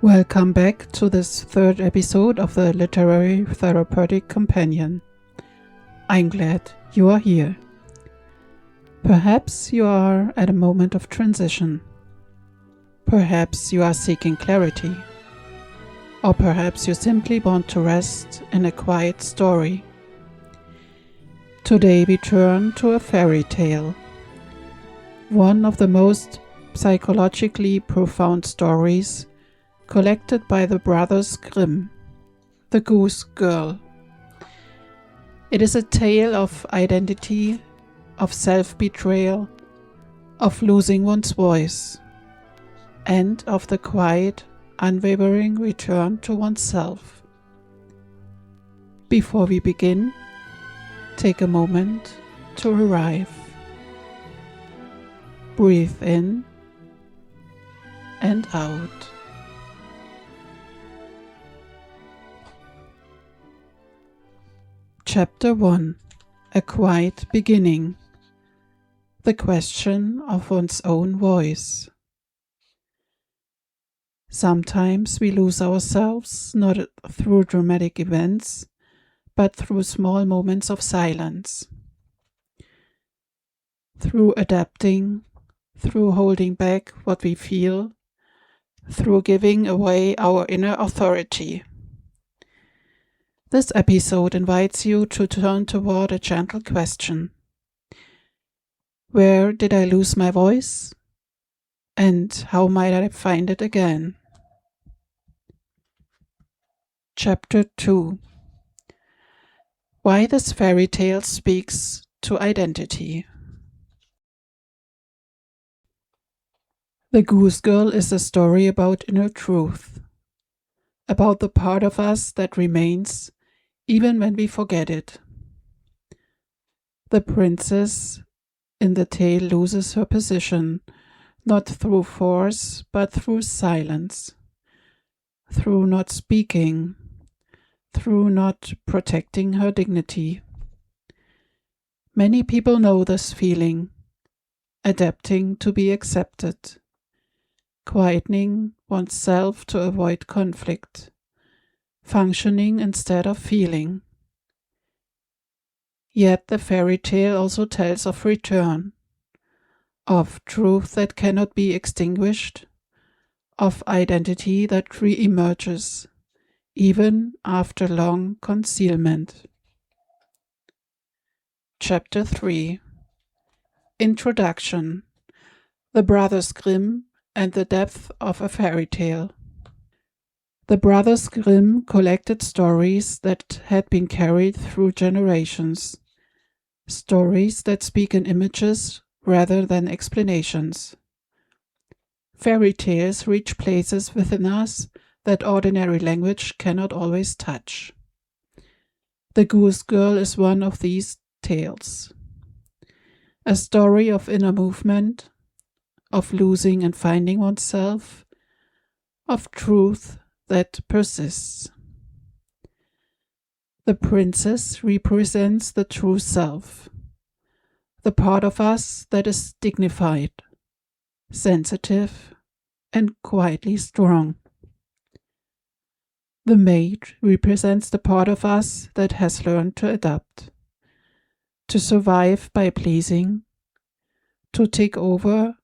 Welcome back to this third episode of the Literary Therapeutic Companion. I'm glad you are here. Perhaps you are at a moment of transition. Perhaps you are seeking clarity. Or perhaps you simply want to rest in a quiet story. Today we turn to a fairy tale. One of the most psychologically profound stories collected by the Brothers Grimm, The Goose Girl. It is a tale of identity, of self-betrayal, of losing one's voice, and of the quiet, unwavering return to oneself. Before we begin, take a moment to arrive. Breathe in and out. Chapter 1: A Quiet Beginning. The question of one's own voice. Sometimes we lose ourselves not through dramatic events, but through small moments of silence. Through adapting, through holding back what we feel, through giving away our inner authority. This episode invites you to turn toward a gentle question. Where did I lose my voice? And how might I find it again? Chapter 2: Why this fairy tale speaks to identity. The Goose Girl is a story about inner truth, about the part of us that remains even when we forget it. The princess in the tale loses her position, not through force, but through silence, through not speaking, through not protecting her dignity. Many people know this feeling, adapting to be accepted, quietening oneself to avoid conflict, functioning instead of feeling. Yet the fairy tale also tells of return, of truth that cannot be extinguished, of identity that re-emerges, even after long concealment. Chapter 3: Introduction: The Brothers Grimm and the Depth of a Fairy Tale. The Brothers Grimm collected stories that had been carried through generations, stories that speak in images rather than explanations. Fairy tales reach places within us that ordinary language cannot always touch. The Goose Girl is one of these tales. A story of inner movement, of losing and finding oneself, of truth that persists. The princess represents the true self, the part of us that is dignified, sensitive, and quietly strong. The maid represents the part of us that has learned to adapt, to survive by pleasing, to take over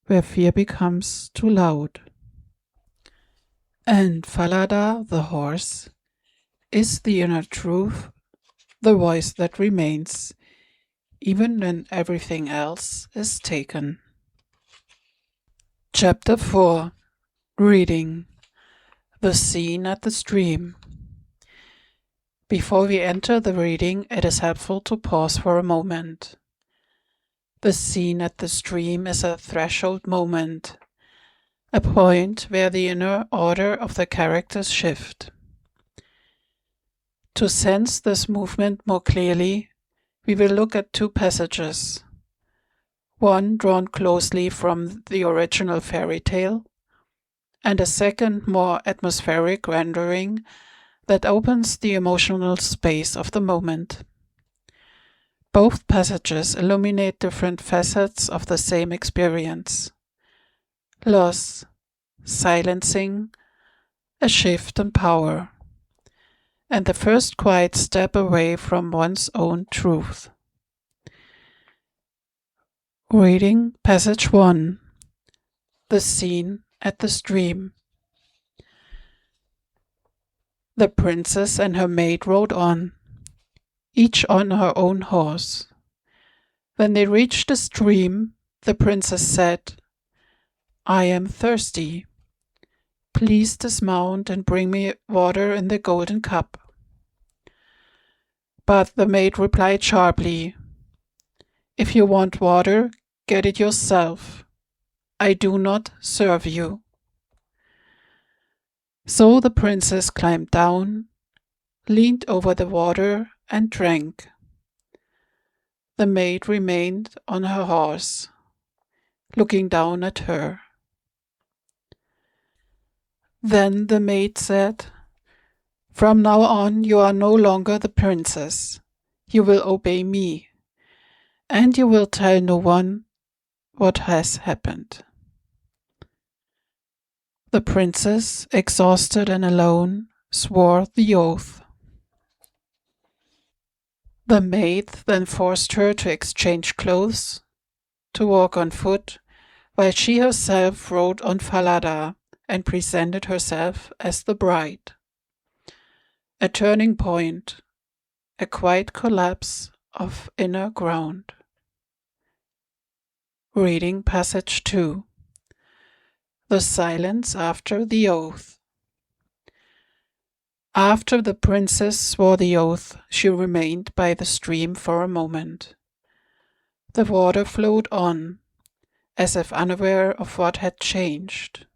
where fear becomes too loud. And Falada, the horse, is the inner truth, the voice that remains, even when everything else is taken. Chapter 4: Reading: The Scene at the Stream. Before we enter the reading, it is helpful to pause for a moment. The scene at the stream is a threshold moment, a point where the inner order of the characters shift. To sense this movement more clearly, we will look at two passages, one drawn closely from the original fairy tale, and a second more atmospheric rendering that opens the emotional space of the moment. Both passages illuminate different facets of the same experience: loss, silencing, a shift in power, and the first quiet step away from one's own truth. Reading Passage 1. The Scene at the Stream. The princess and her maid rode on, each on her own horse. When they reached the stream, the princess said, "I am thirsty. Please dismount and bring me water in the golden cup." But the maid replied sharply, "If you want water, get it yourself. I do not serve you." So the princess climbed down, leaned over the water, and drank. The maid remained on her horse, looking down at her. Then the maid said, "From now on you are no longer the princess. You will obey me, and you will tell no one what has happened." The princess, exhausted and alone, swore the oath. The maid then forced her to exchange clothes, to walk on foot, while she herself rode on Falada and presented herself as the bride. A turning point, a quiet collapse of inner ground. Reading Passage 2. The silence after the oath. After the princess swore the oath, she remained by the stream for a moment. The water flowed on, as if unaware of what had changed.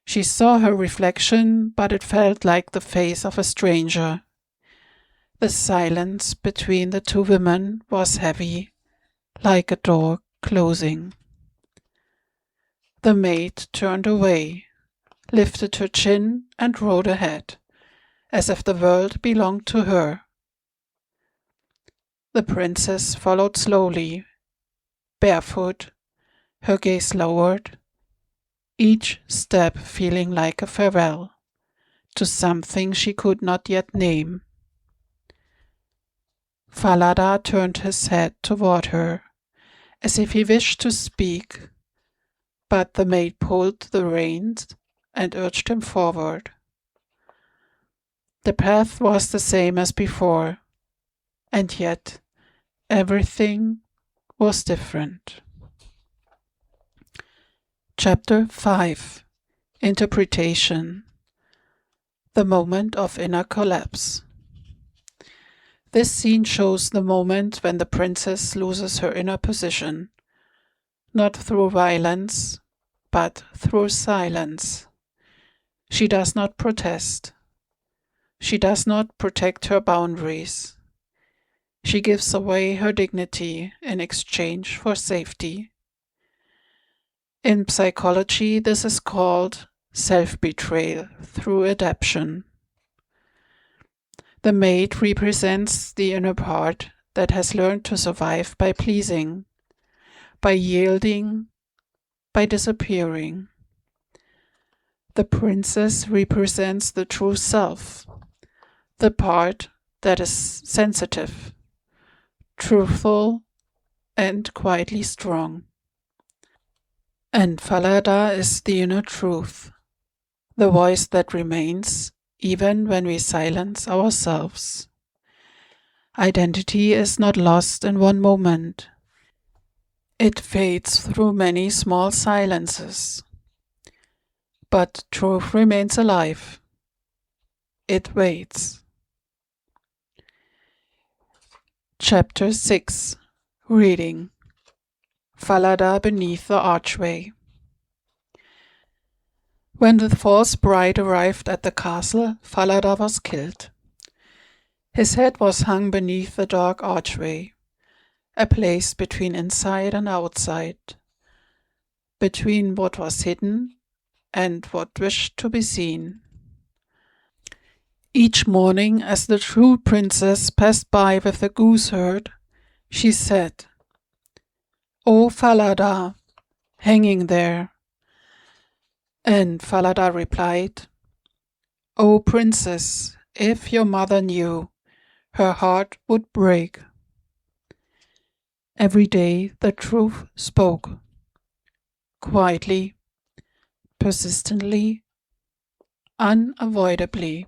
She saw her reflection, but it felt like the face of a stranger. The silence between the two women was heavy, like a door closing. The maid turned away, lifted her chin, and rode ahead, as if the world belonged to her. The princess followed slowly, barefoot, her gaze lowered, each step feeling like a farewell to something she could not yet name. Falada turned his head toward her, as if he wished to speak, but the maid pulled the reins and urged him forward. The path was the same as before, and yet everything was different. Chapter 5. Interpretation. The moment of inner collapse. This scene shows the moment when the princess loses her inner position, not through violence, but through silence. She does not protest. She does not protect her boundaries. She gives away her dignity in exchange for safety. In psychology, this is called self-betrayal through adaptation. The maid represents the inner part that has learned to survive by pleasing, by yielding, by disappearing. The princess represents the true self, the part that is sensitive, truthful, and quietly strong. And Falada is the inner truth, the voice that remains even when we silence ourselves. Identity is not lost in one moment. It fades through many small silences. But truth remains alive. It waits. Chapter 6. Reading. Falada beneath the archway. When the false bride arrived at the castle, Falada was killed. His head was hung beneath the dark archway, a place between inside and outside, between what was hidden and what wished to be seen. Each morning, as the true princess passed by with the gooseherd, she said, "O Falada, hanging there." And Falada replied, O princess, if your mother knew, her heart would break. Every day the truth spoke, quietly, persistently, unavoidably.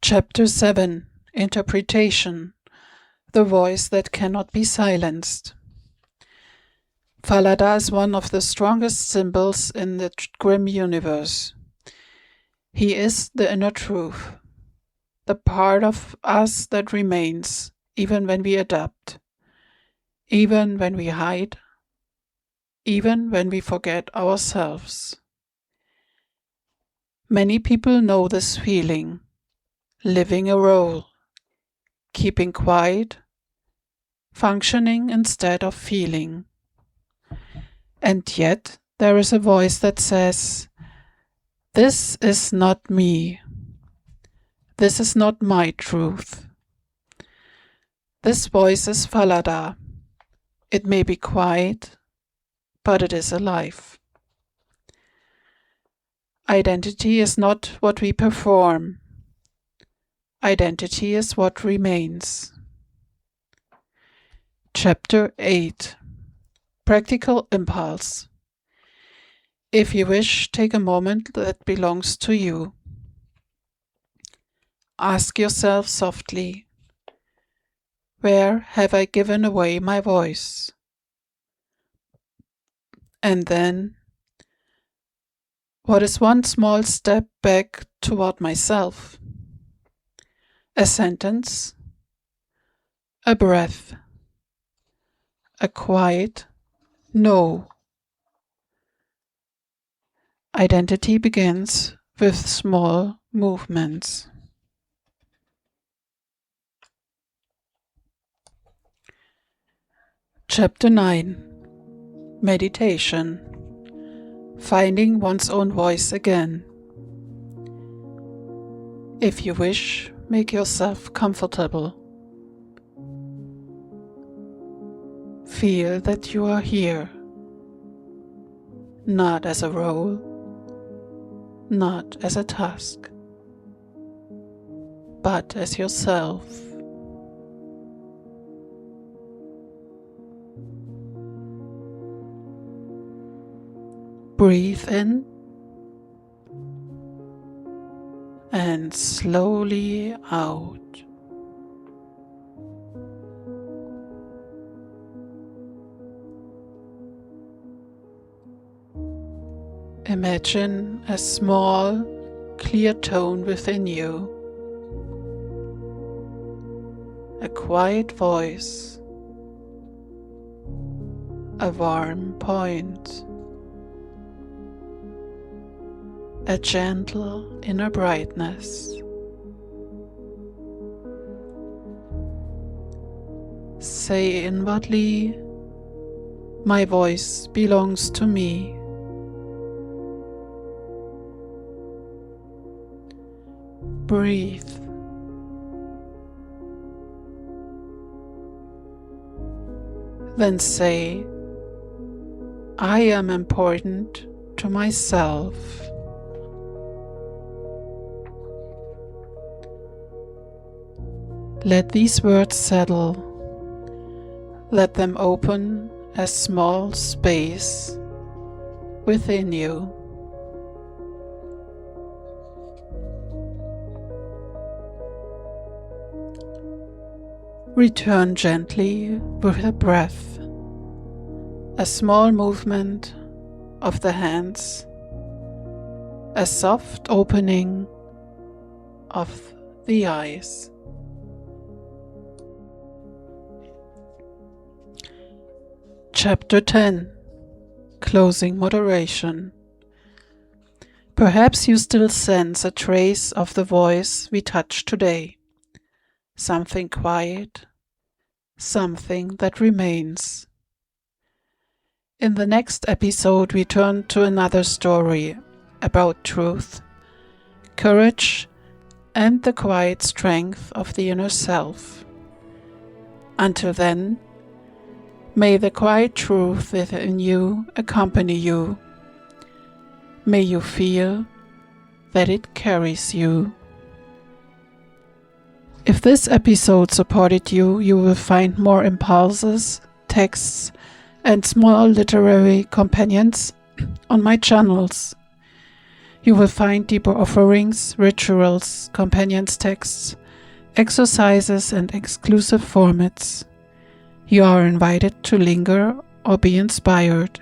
Chapter 7: Interpretation: The Voice That Cannot Be Silenced. Falada is one of the strongest symbols in the Grimm universe. He is the inner truth, the part of us that remains, even when we adapt, even when we hide, even when we forget ourselves. Many people know this feeling, living a role, keeping quiet, functioning instead of feeling. And yet there is a voice that says, "This is not me. This is not my truth." This voice is Falada. It may be quiet, but it is alive. Identity is not what we perform. Identity is what remains. Chapter 8: Practical Impulse. If you wish, take a moment that belongs to you. Ask yourself softly, where have I given away my voice? And then, what is one small step back toward myself? A sentence, a breath, a quiet no. Identity begins with small movements. Chapter 9: Meditation. Finding one's own voice again. If you wish, make yourself comfortable. Feel that you are here, not as a role, not as a task, but as yourself. Breathe in and slowly out. Imagine a small, clear tone within you, a quiet voice, a warm point, a gentle inner brightness. Say inwardly, "My voice belongs to me." Breathe. Then say, "I am important to myself." Let these words settle. Let them open a small space within you. Return gently with a breath, a small movement of the hands, a soft opening of the eyes. Chapter 10: Closing Moderation. Perhaps you still sense a trace of the voice we touched today. Something quiet, something that remains. In the next episode, we turn to another story about truth, courage, and the quiet strength of the inner self. Until then, may the quiet truth within you accompany you. May you feel, that it carries you. If this episode supported you, you will find more impulses, texts, and small literary companions on my channels. You will find deeper offerings, rituals, companions texts, exercises, and exclusive formats. You are invited to linger or be inspired.